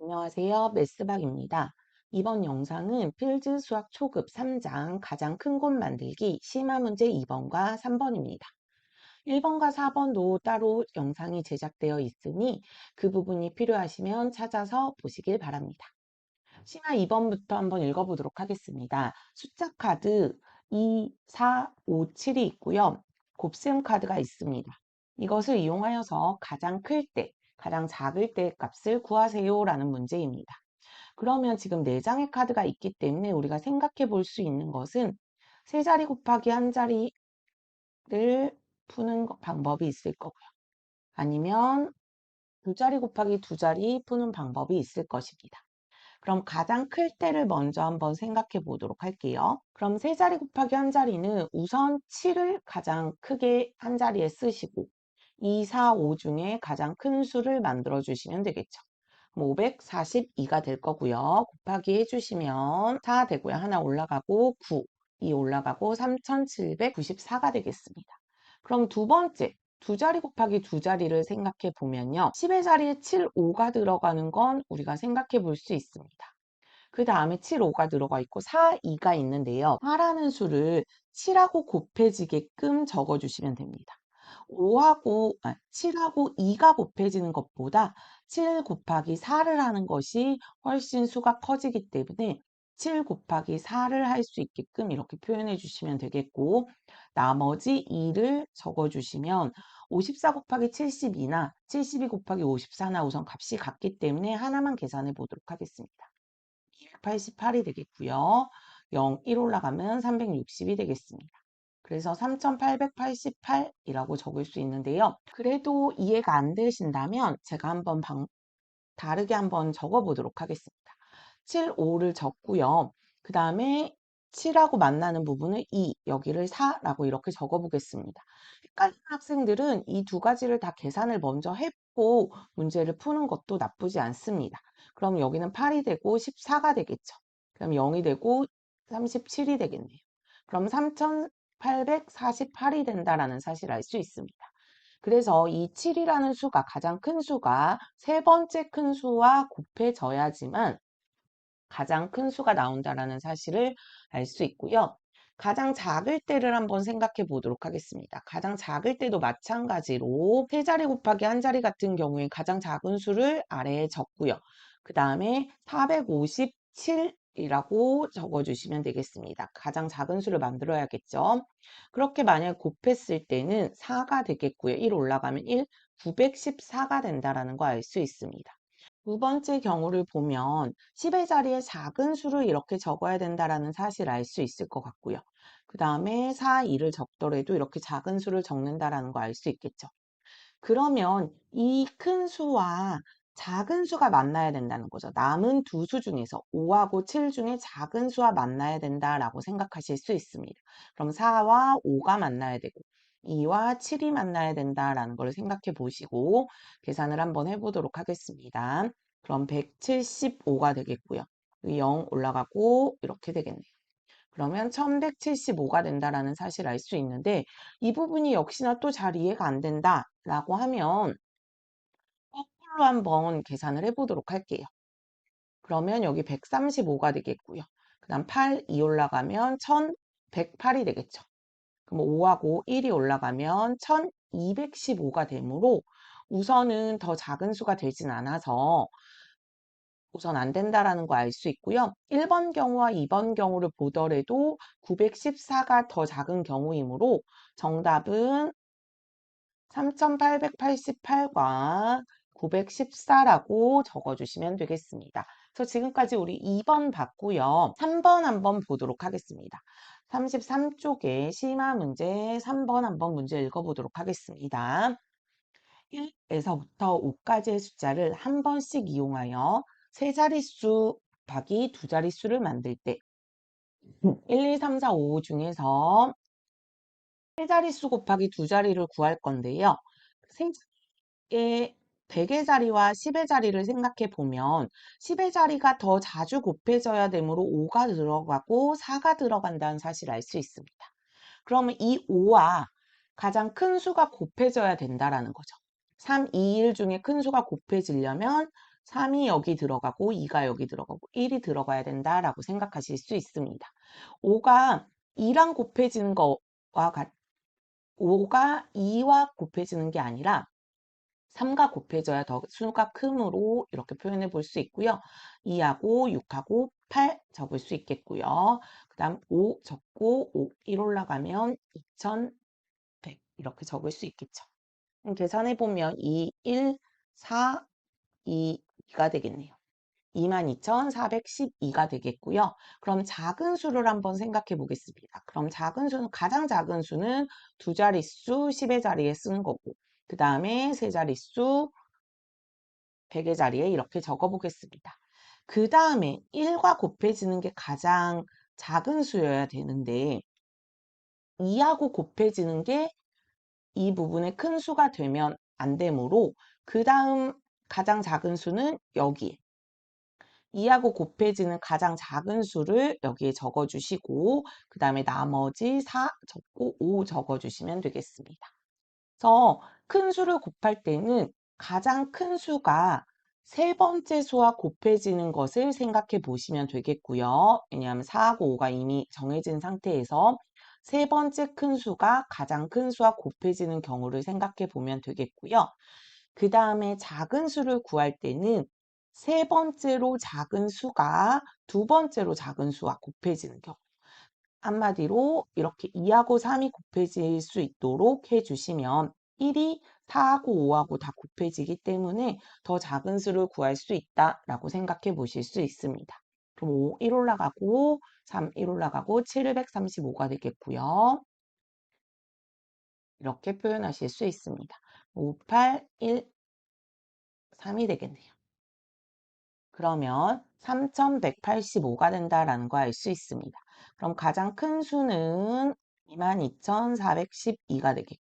안녕하세요. 메스박입니다. 이번 영상은 필즈 수학 초급 3장 가장 큰 곳 만들기 심화 문제 2번과 3번입니다. 1번과 4번도 따로 영상이 제작되어 있으니 그 부분이 필요하시면 찾아서 보시길 바랍니다. 심화 2번부터 한번 읽어보도록 하겠습니다. 숫자 카드 2, 4, 5, 7이 있고요. 곱셈 카드가 있습니다. 이것을 이용하여서 가장 클 때, 가장 작을 때의 값을 구하세요 라는 문제입니다. 그러면 지금 4장의 카드가 있기 때문에 우리가 생각해 볼 수 있는 것은 세 자리 곱하기 한 자리를 푸는 방법이 있을 거고요. 아니면 두 자리 곱하기 두 자리 푸는 방법이 있을 것입니다. 그럼 가장 클 때를 먼저 한번 생각해 보도록 할게요. 그럼 세 자리 곱하기 한 자리는 우선 7을 가장 크게 한 자리에 쓰시고 2, 4, 5 중에 가장 큰 수를 만들어 주시면 되겠죠. 542가 될 거고요. 곱하기 해주시면 4 되고요. 하나 올라가고 9, 2 올라가고 3794가 되겠습니다. 그럼 두 번째, 두 자리 곱하기 두 자리를 생각해 보면요. 10의 자리에 7, 5가 들어가는 건 우리가 생각해 볼 수 있습니다. 그 다음에 7, 5가 들어가 있고 4, 2가 있는데요. 4라는 수를 7하고 곱해지게끔 적어주시면 됩니다. 7하고 2가 곱해지는 것보다 7 곱하기 4를 하는 것이 훨씬 수가 커지기 때문에 7 곱하기 4를 할 수 있게끔 이렇게 표현해 주시면 되겠고 나머지 2를 적어 주시면 54 곱하기 72나 72 곱하기 54나 우선 값이 같기 때문에 하나만 계산해 보도록 하겠습니다. 288이 되겠고요. 0, 1 올라가면 360이 되겠습니다. 그래서 3888이라고 적을 수 있는데요. 그래도 이해가 안 되신다면 제가 한번 다르게 한번 적어 보도록 하겠습니다. 7, 5를 적고요. 그 다음에 7하고 만나는 부분을 2, 여기를 4라고 이렇게 적어 보겠습니다. 헷갈리는 학생들은 이 두 가지를 다 계산을 먼저 해보고 문제를 푸는 것도 나쁘지 않습니다. 그럼 여기는 8이 되고 14가 되겠죠. 그럼 0이 되고 37이 되겠네요. 그럼 3848이 된다라는 사실을 알 수 있습니다. 그래서 이 7이라는 수가 가장 큰 수가 세 번째 큰 수와 곱해져야지만 가장 큰 수가 나온다라는 사실을 알 수 있고요. 가장 작을 때를 한번 생각해 보도록 하겠습니다. 가장 작을 때도 마찬가지로 세 자리 곱하기 한 자리 같은 경우에 가장 작은 수를 아래에 적고요. 그 다음에 457이라고 적어주시면 되겠습니다. 가장 작은 수를 만들어야겠죠. 그렇게 만약 곱했을 때는 4가 되겠고요. 1 올라가면 1, 914가 된다라는 거 알 수 있습니다. 두 번째 경우를 보면 10의 자리에 작은 수를 이렇게 적어야 된다라는 사실을 알 수 있을 것 같고요. 그 다음에 4, 2를 적더라도 이렇게 작은 수를 적는다라는 거 알 수 있겠죠. 그러면 이 큰 수와 작은 수가 만나야 된다는 거죠. 남은 두 수 중에서 5하고 7 중에 작은 수와 만나야 된다라고 생각하실 수 있습니다. 그럼 4와 5가 만나야 되고 2와 7이 만나야 된다라는 걸 생각해 보시고 계산을 한번 해보도록 하겠습니다. 그럼 175가 되겠고요. 0 올라가고 이렇게 되겠네요. 그러면 1175가 된다라는 사실을 알 수 있는데 이 부분이 역시나 또 잘 이해가 안 된다라고 하면 거꾸로 한번 계산을 해보도록 할게요. 그러면 여기 135가 되겠고요. 그 다음 8, 2 올라가면 1108이 되겠죠. 그럼 5하고 1이 올라가면 1215가 되므로 우선은 더 작은 수가 되진 않아서 우선 안 된다라는 거 알 수 있고요. 1번 경우와 2번 경우를 보더라도 914가 더 작은 경우이므로 정답은 3888과 914라고 적어주시면 되겠습니다. 그래서 지금까지 우리 2번 봤고요. 3번 한번 보도록 하겠습니다. 33쪽에 심화 문제 3번 한번 문제 읽어보도록 하겠습니다. 1에서부터 5까지의 숫자를 한 번씩 이용하여 세 자릿수 곱하기 두 자릿수를 만들 때 1, 2, 3, 4, 5 중에서 세 자릿수 곱하기 두 자리를 구할 건데요. 세 자리의 100의 자리와 10의 자리를 생각해 보면 10의 자리가 더 자주 곱해져야 되므로 5가 들어가고 4가 들어간다는 사실을 알 수 있습니다. 그러면 이 5와 가장 큰 수가 곱해져야 된다라는 거죠. 3, 2, 1 중에 큰 수가 곱해지려면 3이 여기 들어가고 2가 여기 들어가고 1이 들어가야 된다라고 생각하실 수 있습니다. 5가 2랑 곱해지는 거와 5가 2와 곱해지는 게 아니라 3과 곱해져야 더 수가 크므로 이렇게 표현해 볼 수 있고요. 2하고 6하고 8 적을 수 있겠고요. 그 다음 5 적고 1 올라가면 2100 이렇게 적을 수 있겠죠. 계산해 보면 2, 1, 4, 2, 2가 되겠네요. 22,412가 되겠고요. 그럼 작은 수를 한번 생각해 보겠습니다. 그럼 작은 수는 가장 작은 수는 두 자릿수 10의 자리에 쓰는 거고 그 다음에 세 자릿수 100의 자리에 이렇게 적어 보겠습니다. 그 다음에 1과 곱해지는 게 가장 작은 수여야 되는데 2하고 곱해지는 게 이 부분의 큰 수가 되면 안 되므로 그 다음 가장 작은 수는 여기에 2하고 곱해지는 가장 작은 수를 여기에 적어주시고 그 다음에 나머지 4 적고 5 적어주시면 되겠습니다. 그래서 큰 수를 곱할 때는 가장 큰 수가 세 번째 수와 곱해지는 것을 생각해 보시면 되겠고요. 왜냐하면 4하고 5가 이미 정해진 상태에서 세 번째 큰 수가 가장 큰 수와 곱해지는 경우를 생각해 보면 되겠고요. 그 다음에 작은 수를 구할 때는 세 번째로 작은 수가 두 번째로 작은 수와 곱해지는 경우. 한마디로 이렇게 2하고 3이 곱해질 수 있도록 해주시면 1이 4하고 5하고 다 곱해지기 때문에 더 작은 수를 구할 수 있다라고 생각해 보실 수 있습니다. 그럼 5, 1 올라가고 3, 1 올라가고 735가 되겠고요. 이렇게 표현하실 수 있습니다. 5, 8, 1, 3이 되겠네요. 그러면 3185가 된다라는 거 알 수 있습니다. 그럼 가장 큰 수는 22,412가 되겠고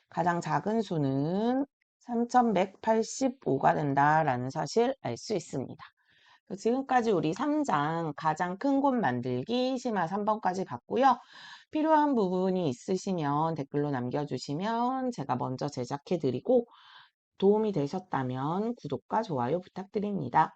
가장 작은 수는 3185가 된다라는 사실 알 수 있습니다. 지금까지 우리 3장 가장 큰 곳 만들기 심화 3번까지 봤고요. 필요한 부분이 있으시면 댓글로 남겨주시면 제가 먼저 제작해드리고 도움이 되셨다면 구독과 좋아요 부탁드립니다.